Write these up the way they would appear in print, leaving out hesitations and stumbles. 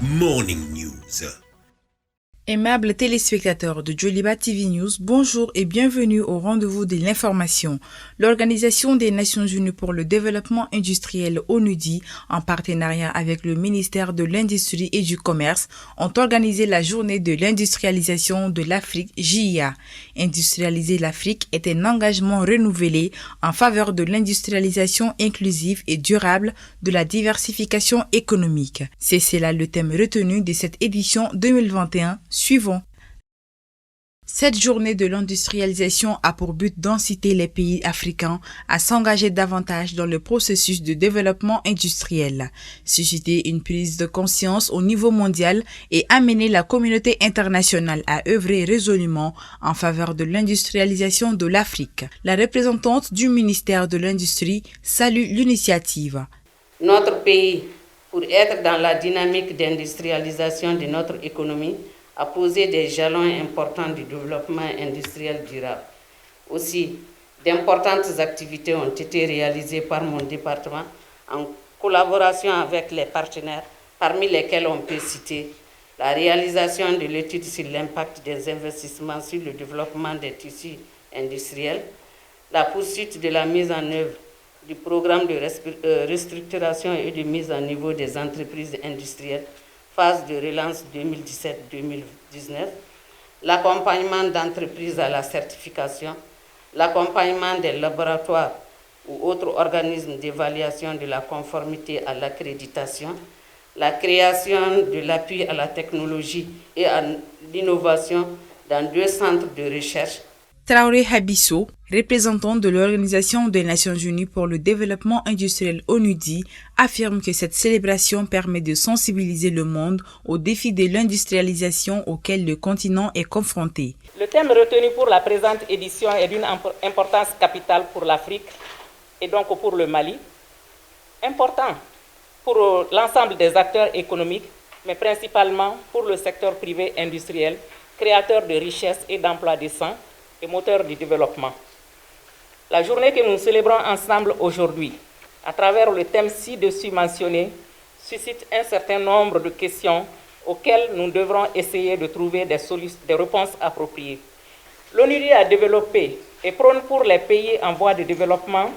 Morning News. Aimables téléspectateurs de Joliba TV News, bonjour et bienvenue au rendez-vous de l'information. L'Organisation des Nations Unies pour le développement industriel ONUDI, en partenariat avec le ministère de l'Industrie et du Commerce, ont organisé la journée de l'industrialisation de l'Afrique JIA. Industrialiser l'Afrique est un engagement renouvelé en faveur de l'industrialisation inclusive et durable de la diversification économique. C'est cela le thème retenu de cette édition 2021. Suivant. Cette journée de l'industrialisation a pour but d'inciter les pays africains à s'engager davantage dans le processus de développement industriel, susciter une prise de conscience au niveau mondial et amener la communauté internationale à œuvrer résolument en faveur de l'industrialisation de l'Afrique. La représentante du ministère de l'Industrie salue l'initiative. Notre pays, pour être dans la dynamique d'industrialisation de notre économie, a posé des jalons importants du développement industriel durable. Aussi, d'importantes activités ont été réalisées par mon département en collaboration avec les partenaires, parmi lesquels on peut citer la réalisation de l'étude sur l'impact des investissements sur le développement des tissus industriels, la poursuite de la mise en œuvre du programme de restructuration et de mise à niveau des entreprises industrielles, phase de relance 2017-2019, l'accompagnement d'entreprises à la certification, l'accompagnement des laboratoires ou autres organismes d'évaluation de la conformité à l'accréditation, la création de l'appui à la technologie et à l'innovation dans 2 centres de recherche. Traoré Habisso, représentant de l'Organisation des Nations Unies pour le développement industriel ONUDI, affirme que cette célébration permet de sensibiliser le monde aux défis de l'industrialisation auxquels le continent est confronté. Le thème retenu pour la présente édition est d'une importance capitale pour l'Afrique et donc pour le Mali, important pour l'ensemble des acteurs économiques, mais principalement pour le secteur privé industriel, créateur de richesses et d'emplois décents, et moteur du développement. La journée que nous célébrons ensemble aujourd'hui, à travers le thème ci-dessus mentionné, suscite un certain nombre de questions auxquelles nous devrons essayer de trouver des réponses appropriées. L'ONUDI a développé et prône pour les pays en voie de développement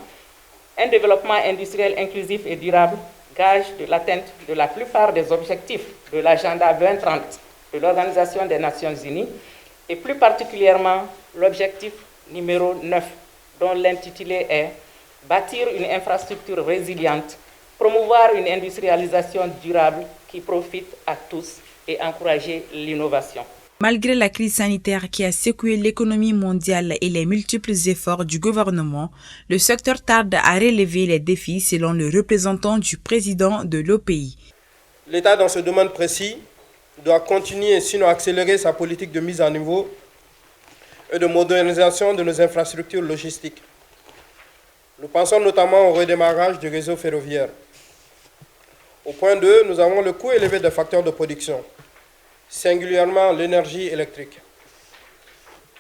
un développement industriel inclusif et durable, gage de l'atteinte de la plupart des objectifs de l'agenda 2030 de l'Organisation des Nations Unies, et plus particulièrement l'objectif numéro 9, dont l'intitulé est « Bâtir une infrastructure résiliente, promouvoir une industrialisation durable qui profite à tous et encourager l'innovation ». Malgré la crise sanitaire qui a secoué l'économie mondiale et les multiples efforts du gouvernement, le secteur tarde à relever les défis selon le représentant du président de l'OPI. L'État dans ce domaine précis doit continuer, sinon accélérer sa politique de mise à niveau et de modernisation de nos infrastructures logistiques. Nous pensons notamment au redémarrage du réseau ferroviaire. Au point 2, nous avons le coût élevé des facteurs de production, singulièrement l'énergie électrique.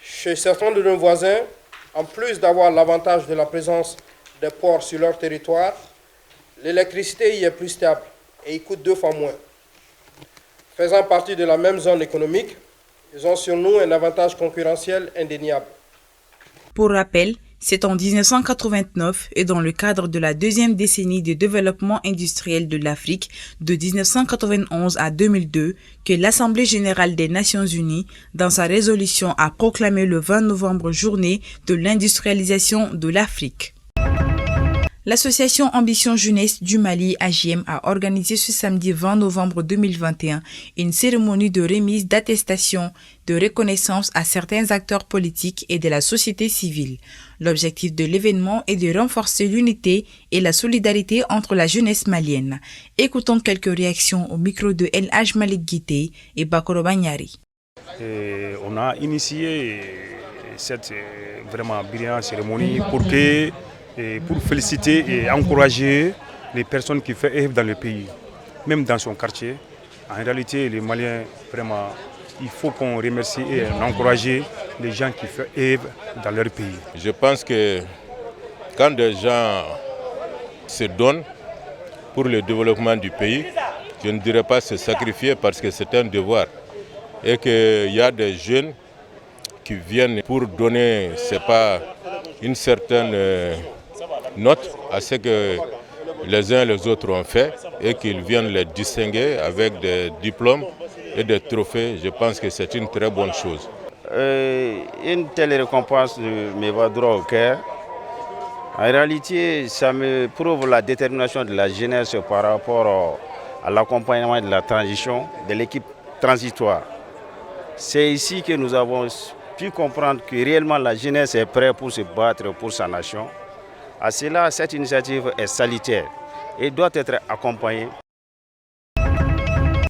Chez certains de nos voisins, en plus d'avoir l'avantage de la présence des ports sur leur territoire, l'électricité y est plus stable et y coûte 2 fois moins. Faisant partie de la même zone économique, ils ont sur nous un avantage concurrentiel indéniable. Pour rappel, c'est en 1989 et dans le cadre de la 2e décennie de développement industriel de l'Afrique, de 1991 à 2002, que l'Assemblée générale des Nations unies, dans sa résolution, a proclamé le 20 novembre journée de l'industrialisation de l'Afrique. L'association Ambition Jeunesse du Mali, AJM, a organisé ce samedi 20 novembre 2021 une cérémonie de remise d'attestation de reconnaissance à certains acteurs politiques et de la société civile. L'objectif de l'événement est de renforcer l'unité et la solidarité entre la jeunesse malienne. Écoutons quelques réactions au micro de El Hadj Malik Guité et Bakoro Bagnari. On a initié cette vraiment brillante cérémonie pour féliciter et encourager les personnes qui font œuvre dans le pays, même dans son quartier. En réalité, les Maliens, vraiment, il faut qu'on remercie et encourage les gens qui font œuvre dans leur pays. Je pense que quand des gens se donnent pour le développement du pays, Je ne dirais pas se sacrifier parce que c'est un devoir. Et qu'il y a des jeunes qui viennent pour donner, c'est pas une certaine note à ce que les uns et les autres ont fait et qu'ils viennent les distinguer avec des diplômes et des trophées. Je pense que c'est une très bonne chose. Une telle récompense me va droit au cœur. En réalité, ça me prouve la détermination de la jeunesse par rapport à l'accompagnement de la transition de l'équipe transitoire. C'est ici que nous avons pu comprendre que réellement la jeunesse est prête pour se battre pour sa nation. À cela, cette initiative est salutaire et doit être accompagnée.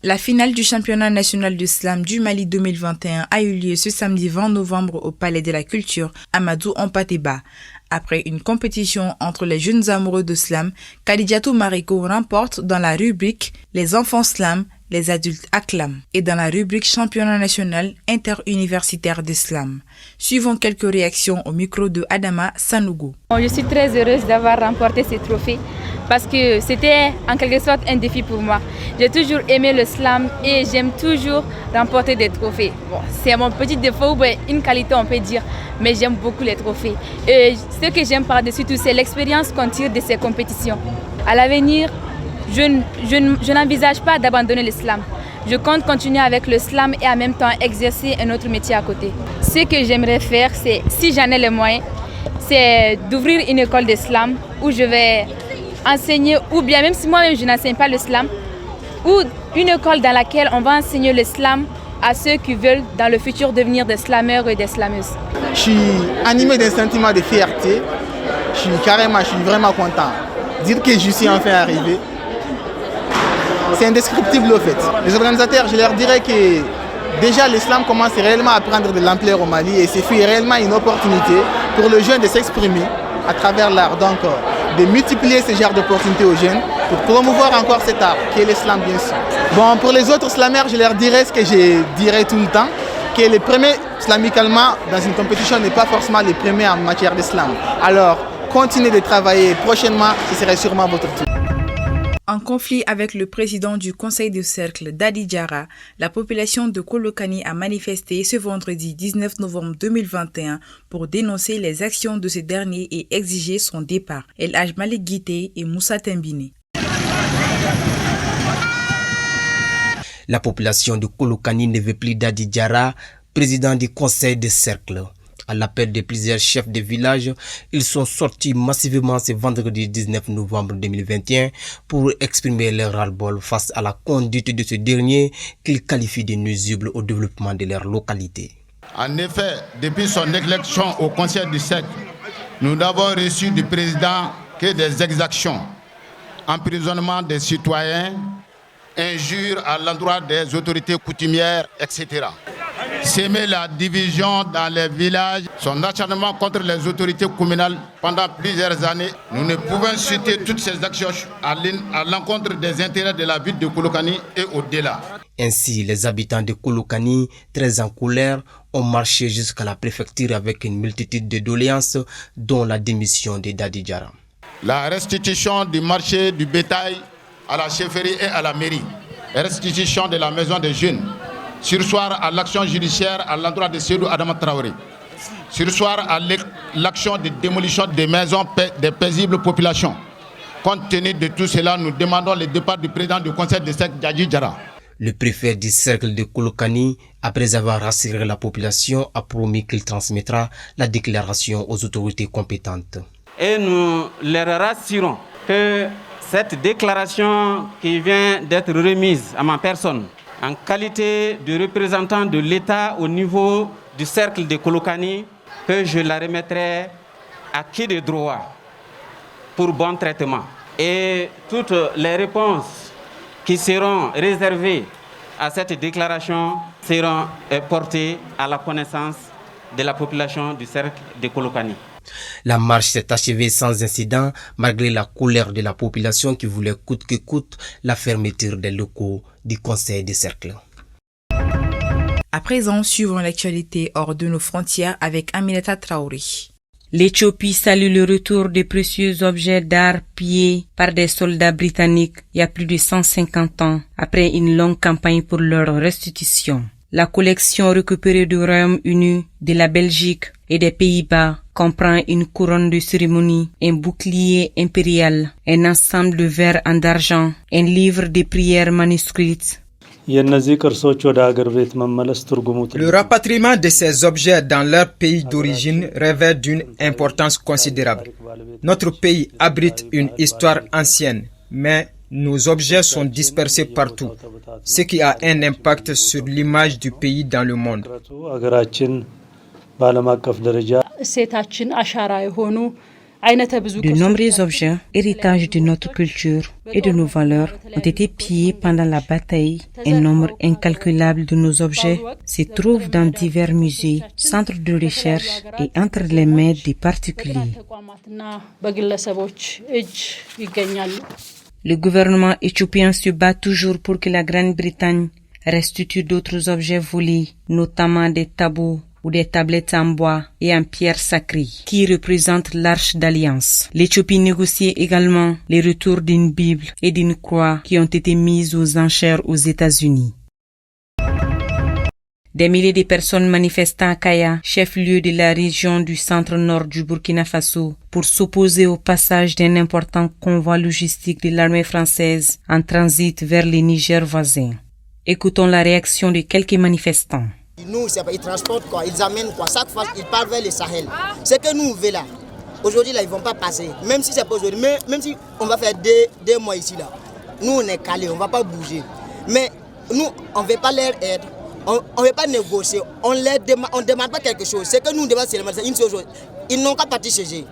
La finale du championnat national du slam du Mali 2021 a eu lieu ce samedi 20 novembre au Palais de la Culture Amadou Hampâté-Bâ. Après une compétition entre les jeunes amoureux de slam, Khadijatou Mariko remporte dans la rubrique Les enfants slam, les adultes acclament et dans la rubrique championnat national interuniversitaire de slam. Suivons quelques réactions au micro de Adama Sanougou. Je suis très heureuse d'avoir remporté ce trophée parce que c'était en quelque sorte un défi pour moi. J'ai toujours aimé le slam et j'aime toujours remporter des trophées. Bon, c'est mon petit défaut, une qualité on peut dire, mais j'aime beaucoup les trophées. Et ce que j'aime par-dessus tout, c'est l'expérience qu'on tire de ces compétitions. À l'avenir, je n'envisage pas d'abandonner le slam. Je compte continuer avec le slam et en même temps exercer un autre métier à côté. Ce que j'aimerais faire, c'est, si j'en ai les moyens, c'est d'ouvrir une école de slam où je vais enseigner, ou bien même si moi-même je n'enseigne pas le slam, ou une école dans laquelle on va enseigner le slam à ceux qui veulent dans le futur devenir des slameurs et des slameuses. Je suis animé d'un sentiment de fierté. Je suis vraiment content. Dire que je suis enfin arrivé, c'est indescriptible au fait. Les organisateurs, je leur dirais que déjà l'islam commence réellement à prendre de l'ampleur au Mali et c'est réellement une opportunité pour le jeune de s'exprimer à travers l'art. Donc de multiplier ce genre d'opportunités aux jeunes pour promouvoir encore cet art qui est l'islam bien sûr. Bon, pour les autres slameurs, je leur dirais ce que je dirais tout le temps, que les premiers islamiquement dans une compétition n'est pas forcément les premiers en matière d'islam. Alors, continuez de travailler. Prochainement, ce serait sûrement votre tour. En conflit avec le président du conseil de cercle, Dadi Diarra, la population de Kolokani a manifesté ce vendredi 19 novembre 2021 pour dénoncer les actions de ce dernier et exiger son départ. El Hadj Malick Guité et Moussa Tembini. La population de Kolokani ne veut plus Dadi Diarra, président du conseil de cercle. À l'appel de plusieurs chefs de village, ils sont sortis massivement ce vendredi 19 novembre 2021 pour exprimer leur ras-le-bol face à la conduite de ce dernier qu'ils qualifient de nuisible au développement de leur localité. En effet, depuis son élection au conseil du cercle, nous n'avons reçu du président que des exactions, emprisonnement des citoyens, injures à l'endroit des autorités coutumières, etc. S'aimer la division dans les villages, son acharnement contre les autorités communales pendant plusieurs années. Nous ne pouvons citer toutes ces actions à l'encontre des intérêts de la ville de Kolokani et au-delà. Ainsi, les habitants de Kolokani, très en colère, ont marché jusqu'à la préfecture avec une multitude de doléances, dont la démission de Dadi Diarra. La restitution du marché du bétail à la chefferie et à la mairie. Restitution de la maison des jeunes. Sursoir à l'action judiciaire à l'endroit de Seydou Adama Traoré. Sursoir à l'action de démolition des maisons des paisibles populations. Compte tenu de tout cela, nous demandons le départ du président du conseil de cercle, Dadi Diarra. Le préfet du cercle de Kolokani, après avoir rassuré la population, a promis qu'il transmettra la déclaration aux autorités compétentes. Et nous leur rassurons que cette déclaration qui vient d'être remise à ma personne, en qualité de représentant de l'État au niveau du cercle de Kolokani, que je la remettrai à qui de droit pour bon traitement. Et toutes les réponses qui seront réservées à cette déclaration seront portées à la connaissance de la population du cercle de Kolokani. La marche s'est achevée sans incident malgré la colère de la population qui voulait coûte que coûte la fermeture des locaux du conseil de cercle. À présent, suivons l'actualité hors de nos frontières avec Aminata Traoré. L'Éthiopie salue le retour des précieux objets d'art pillés par des soldats britanniques il y a plus de 150 ans, après une longue campagne pour leur restitution. La collection récupérée du Royaume-Uni, de la Belgique et des Pays-Bas comprend une couronne de cérémonie, un bouclier impérial, un ensemble de verres en argent, un livre de prières manuscrites. Le rapatriement de ces objets dans leur pays d'origine revêt d'une importance considérable. Notre pays abrite une histoire ancienne, mais nos objets sont dispersés partout, ce qui a un impact sur l'image du pays dans le monde. De nombreux objets, héritages de notre culture et de nos valeurs, ont été pillés pendant la bataille. Un nombre incalculable de nos objets se trouve dans divers musées, centres de recherche et entre les mains des particuliers. Le gouvernement éthiopien se bat toujours pour que la Grande-Bretagne restitue d'autres objets volés, notamment des tabous ou des tablettes en bois et en pierre sacrée, qui représentent l'Arche d'Alliance. L'Éthiopie négocie également le retour d'une Bible et d'une croix qui ont été mises aux enchères aux États-Unis. Des milliers de personnes manifestent à Kaya, chef-lieu de la région du centre-nord du Burkina Faso, pour s'opposer au passage d'un important convoi logistique de l'armée française en transit vers le Niger voisin. Écoutons la réaction de quelques manifestants. Nous, ils transportent quoi, ils amènent quoi, chaque fois ils partent vers le Sahel. C'est que nous, on veut là. Aujourd'hui, là, ils ne vont pas passer, même si c'est pas aujourd'hui, même si on va faire deux mois ici, là. Nous, on est calés, on ne va pas bouger. Mais nous, on ne veut pas leur aide. On ne veut pas négocier, on ne demande pas quelque chose. C'est que nous devons seulement faire une chose. Ils n'ont qu'à partir chez eux.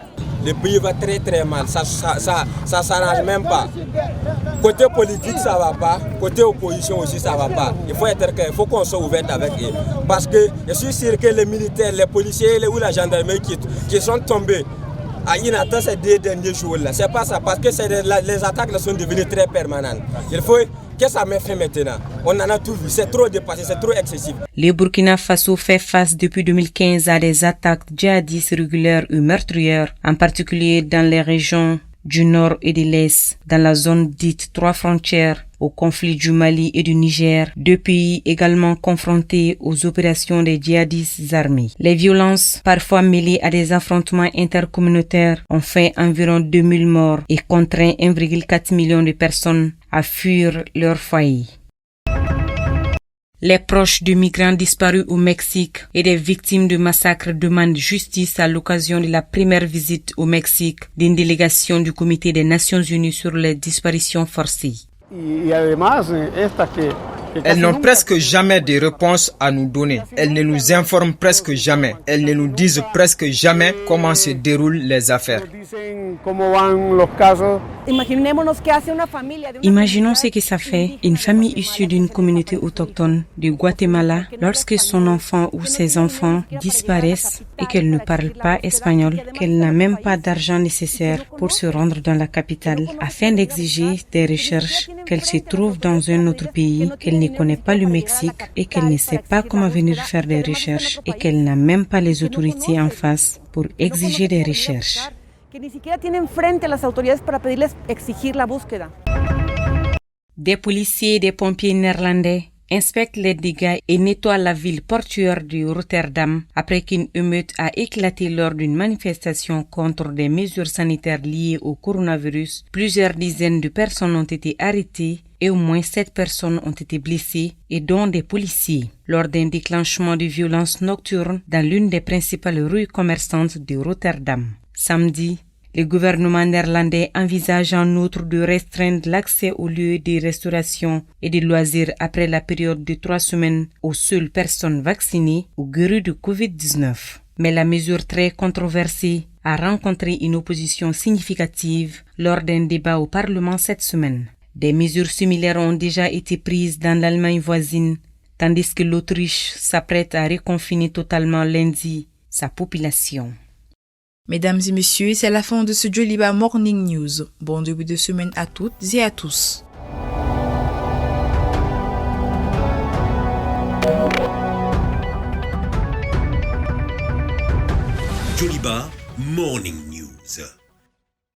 Le pays va très très mal, ça s'arrange même pas. Côté politique ça va pas, côté opposition aussi ça va pas. Il faut qu'on soit ouvert avec eux. Parce que je suis sûr que les militaires, les policiers ou la gendarmerie qui sont tombés à Inata ces 2 derniers jours-là, c'est pas ça, parce que les attaques sont devenues très permanentes. Il faut que ça met fin maintenant. On en a tout vu, c'est trop dépassé, c'est trop excessif. Le Burkina Faso fait face depuis 2015 à des attaques djihadistes régulières et meurtrières, en particulier dans les régions du nord et de l'est, dans la zone dite 3 frontières, au conflit du Mali et du Niger, 2 pays également confrontés aux opérations des djihadistes armés. Les violences, parfois mêlées à des affrontements intercommunautaires, ont fait environ 2000 morts et contraint 1,4 million de personnes à fuir leur foyer. Les proches de migrants disparus au Mexique et des victimes de massacres demandent justice à l'occasion de la première visite au Mexique d'une délégation du Comité des Nations Unies sur les disparitions forcées. Elles n'ont presque jamais de réponse à nous donner. Elles ne nous informent presque jamais. Elles ne nous disent presque jamais comment se déroulent les affaires. Imaginons ce que ça fait une famille issue d'une communauté autochtone du Guatemala lorsque son enfant ou ses enfants disparaissent et qu'elle ne parle pas espagnol, qu'elle n'a même pas d'argent nécessaire pour se rendre dans la capitale afin d'exiger des recherches, qu'elle se trouve dans un autre pays, qu'elle ne connaît pas le Mexique et qu'elle ne sait pas comment venir faire des recherches et qu'elle n'a même pas les autorités en face pour exiger des recherches. Des policiers et des pompiers néerlandais inspectent les dégâts et nettoient la ville portuaire de Rotterdam après qu'une émeute a éclaté lors d'une manifestation contre des mesures sanitaires liées au coronavirus. Plusieurs dizaines de personnes ont été arrêtées et au moins 7 personnes ont été blessées, et dont des policiers, lors d'un déclenchement de violences nocturnes dans l'une des principales rues commerçantes de Rotterdam. Samedi, le gouvernement néerlandais envisage en outre de restreindre l'accès aux lieux de restauration et de loisirs après la période de 3 semaines aux seules personnes vaccinées ou guéries de Covid-19. Mais la mesure très controversée a rencontré une opposition significative lors d'un débat au Parlement cette semaine. Des mesures similaires ont déjà été prises dans l'Allemagne voisine, tandis que l'Autriche s'apprête à reconfiner totalement lundi sa population. Mesdames et messieurs, c'est la fin de ce Joliba Morning News. Bon début de semaine à toutes et à tous. Joliba Morning News.